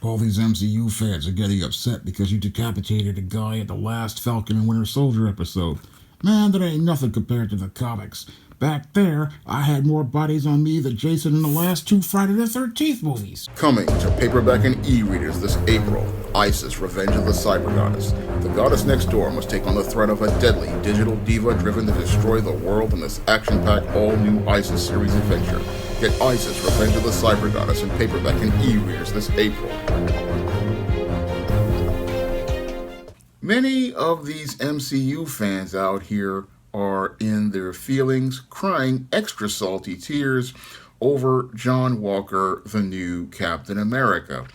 All these MCU fans are getting upset because you decapitated a guy at the last Falcon and Winter Soldier episode. Man, that ain't nothing compared to the comics. Back there, I had more bodies on me than Jason in the last two Friday the 13th movies. Coming to paperback and e-readers this April, Isis, Revenge of the Cyber Goddess. The goddess next door must take on the threat of a deadly digital diva driven to destroy the world in this action-packed all-new Isis series adventure. Get Isis, Revenge of the Cyber Goddess in paperback and e-readers this April. Many of these MCU fans out here are in their feelings, crying extra salty tears over John Walker, the new Captain America.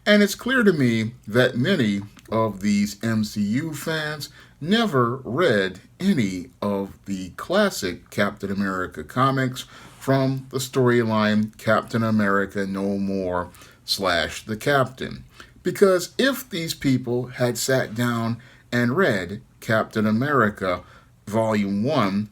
And it's clear to me that many of these MCU fans never read any of the classic Captain America comics from the storyline Captain America No More / The Captain. Because if these people had sat down and read Captain America Volume 1,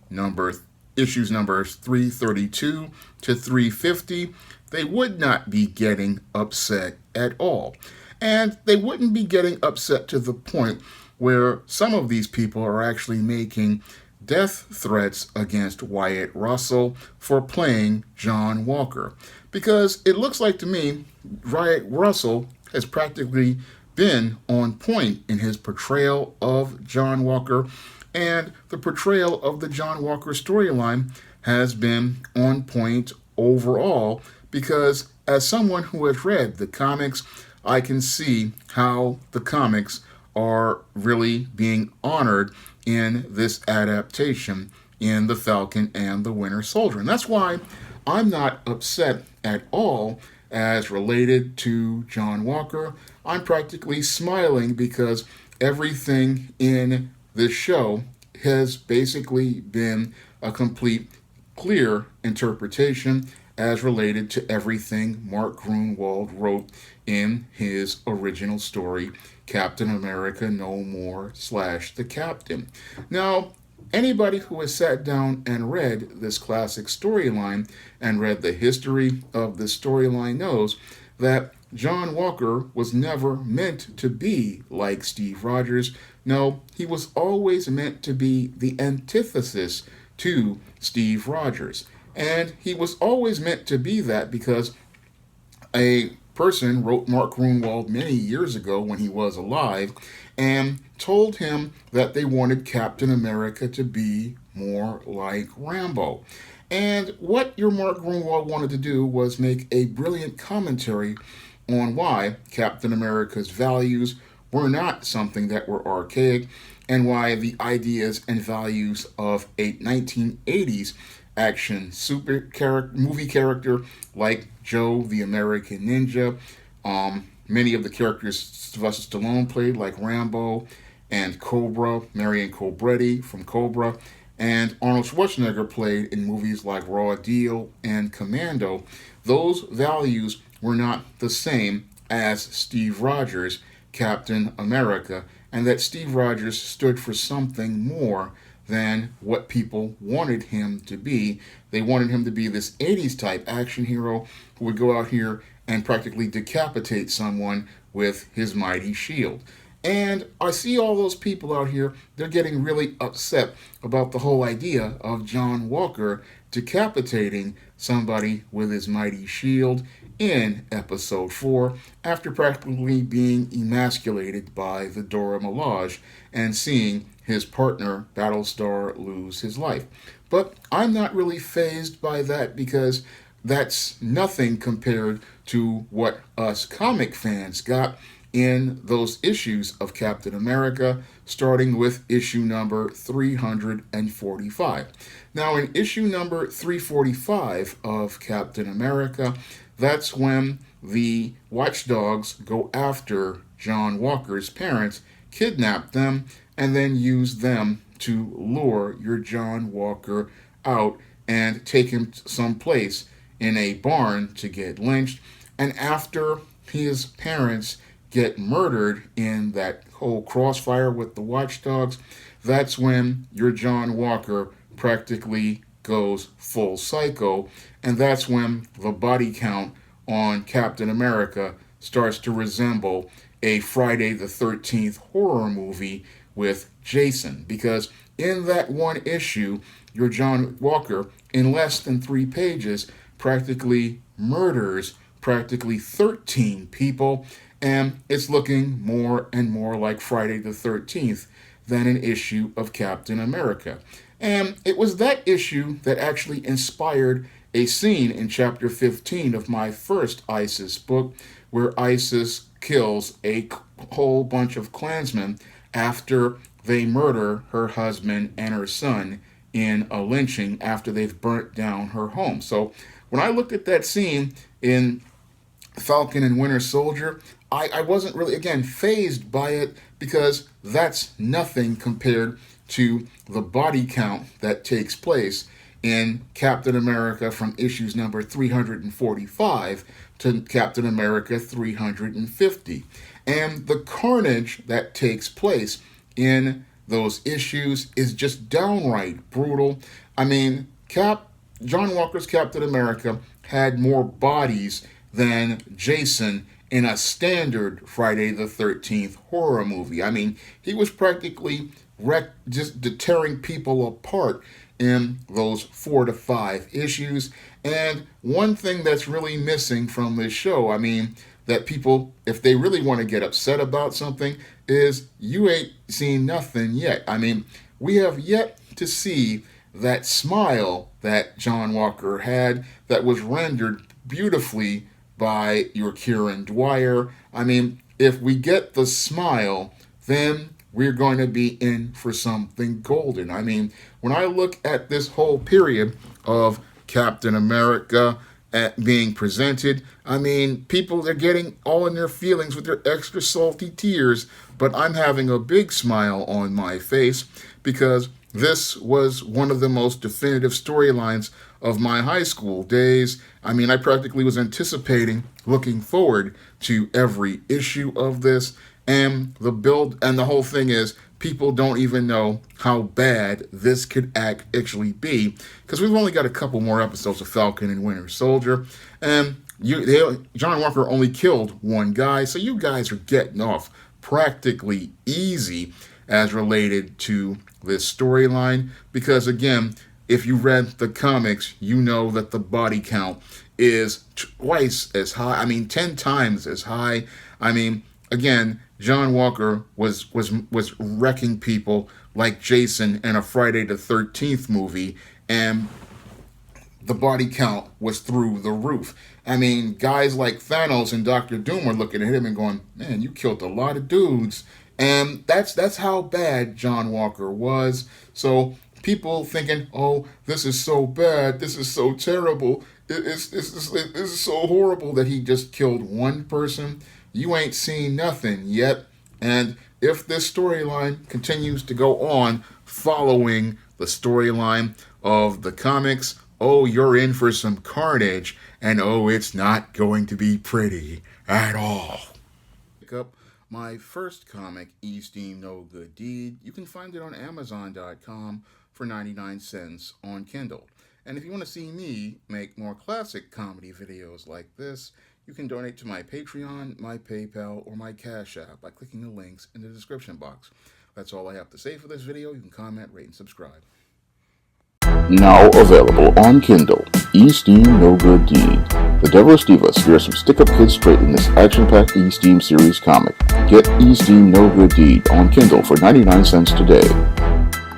issues numbers 332 to 350, they would not be getting upset at all. And they wouldn't be getting upset to the point where some of these people are actually making death threats against Wyatt Russell for playing John Walker. Because it looks like to me, Wyatt Russell has practically been on point in his portrayal of John Walker, and the portrayal of the John Walker storyline has been on point overall, because as someone who has read the comics, I can see how the comics are really being honored in this adaptation in The Falcon and the Winter Soldier. And that's why I'm not upset at all as related to John Walker. I'm practically smiling because everything in this show has basically been a complete, clear interpretation as related to everything Mark Gruenwald wrote in his original story, Captain America No More / The Captain. Now, anybody who has sat down and read this classic storyline and read the history of this storyline knows that John Walker was never meant to be like Steve Rogers. No, he was always meant to be the antithesis to Steve Rogers. And he was always meant to be that because a person wrote Mark Gruenwald many years ago when he was alive and told him that they wanted Captain America to be more like Rambo. And what your Mark Gruenwald wanted to do was make a brilliant commentary on why Captain America's values were not something that were archaic, and why the ideas and values of a 1980s action movie character like Joe the American Ninja, many of the characters Sylvester Stallone played like Rambo and Cobra, Marion Cobretti from Cobra, and Arnold Schwarzenegger played in movies like Raw Deal and Commando. Those values were not the same as Steve Rogers' Captain America, and that Steve Rogers stood for something more than what people wanted him to be. They wanted him to be this 80s type action hero who would go out here and practically decapitate someone with his mighty shield. And I see all those people out here, they're getting really upset about the whole idea of John Walker decapitating somebody with his mighty shield in episode 4 after practically being emasculated by the Dora Milaje and seeing his partner Battlestar lose his life. But I'm not really fazed by that because that's nothing compared to what us comic fans got in those issues of Captain America, starting with issue number 345. Now, in issue number 345 of Captain America, that's when the watchdogs go after John Walker's parents, kidnap them, and then use them to lure your John Walker out and take him someplace in a barn to get lynched. And after his parents get murdered in that whole crossfire with the watchdogs, that's when your John Walker practically goes full psycho, and that's when the body count on Captain America starts to resemble a Friday the 13th horror movie with Jason. Because in that one issue, your John Walker, in less than 3 pages, practically murders practically 13 people, and it's looking more and more like Friday the 13th than an issue of Captain America. And it was that issue that actually inspired a scene in chapter 15 of my first ISIS book, where ISIS kills a whole bunch of Klansmen after they murder her husband and her son in a lynching after they've burnt down her home. So when I looked at that scene in Falcon and Winter Soldier, I wasn't really, again, fazed by it, because that's nothing compared to the body count that takes place in Captain America from issues number 345 to Captain America 350. And the carnage that takes place in those issues is just downright brutal. I mean, John Walker's Captain America had more bodies than Jason in a standard Friday the 13th horror movie. I mean, he was practically just tearing people apart in those 4 to 5 issues. And one thing that's really missing from this show, I mean, that people, if they really want to get upset about something, is you ain't seen nothing yet. I mean, we have yet to see that smile that John Walker had that was rendered beautifully by your Kieran Dwyer. I mean, if we get the smile, then we're going to be in for something golden. I mean, when I look at this whole period of Captain America being presented, I mean, people are getting all in their feelings with their extra salty tears, but I'm having a big smile on my face, because this was one of the most definitive storylines of my high school days. I mean, I practically was anticipating, looking forward to every issue of this. And the build and the whole thing is, people don't even know how bad this could actually be, because we've only got a couple more episodes of Falcon and Winter Soldier, and John Walker only killed one guy, so you guys are getting off practically easy as related to this storyline, because again, if you read the comics, you know that the body count is twice as high. I mean, 10 times as high. I mean, again, John Walker was wrecking people like Jason in a Friday the 13th movie, and the body count was through the roof. I mean, guys like Thanos and Dr. Doom are looking at him and going, man, you killed a lot of dudes. And that's how bad John Walker was. So people thinking, oh, this is so bad, this is so terrible, this is so horrible that he just killed one person. You ain't seen nothing yet. And if this storyline continues to go on following the storyline of the comics, oh, you're in for some carnage, and oh, it's not going to be pretty at all. Pick up my first comic, Esteem No Good Deed. You can find it on Amazon.com for 99 cents on Kindle. And if you want to see me make more classic comedy videos like this, you can donate to my Patreon, my PayPal, or my Cash App by clicking the links in the description box. That's all I have to say for this video. You can comment, rate, and subscribe. Now available on Kindle, Esteem No Good Deed. The Devil's Diva scares some stick-up kids straight in this action-packed Esteem series comic. Get Esteem No Good Deed on Kindle for 99 cents today.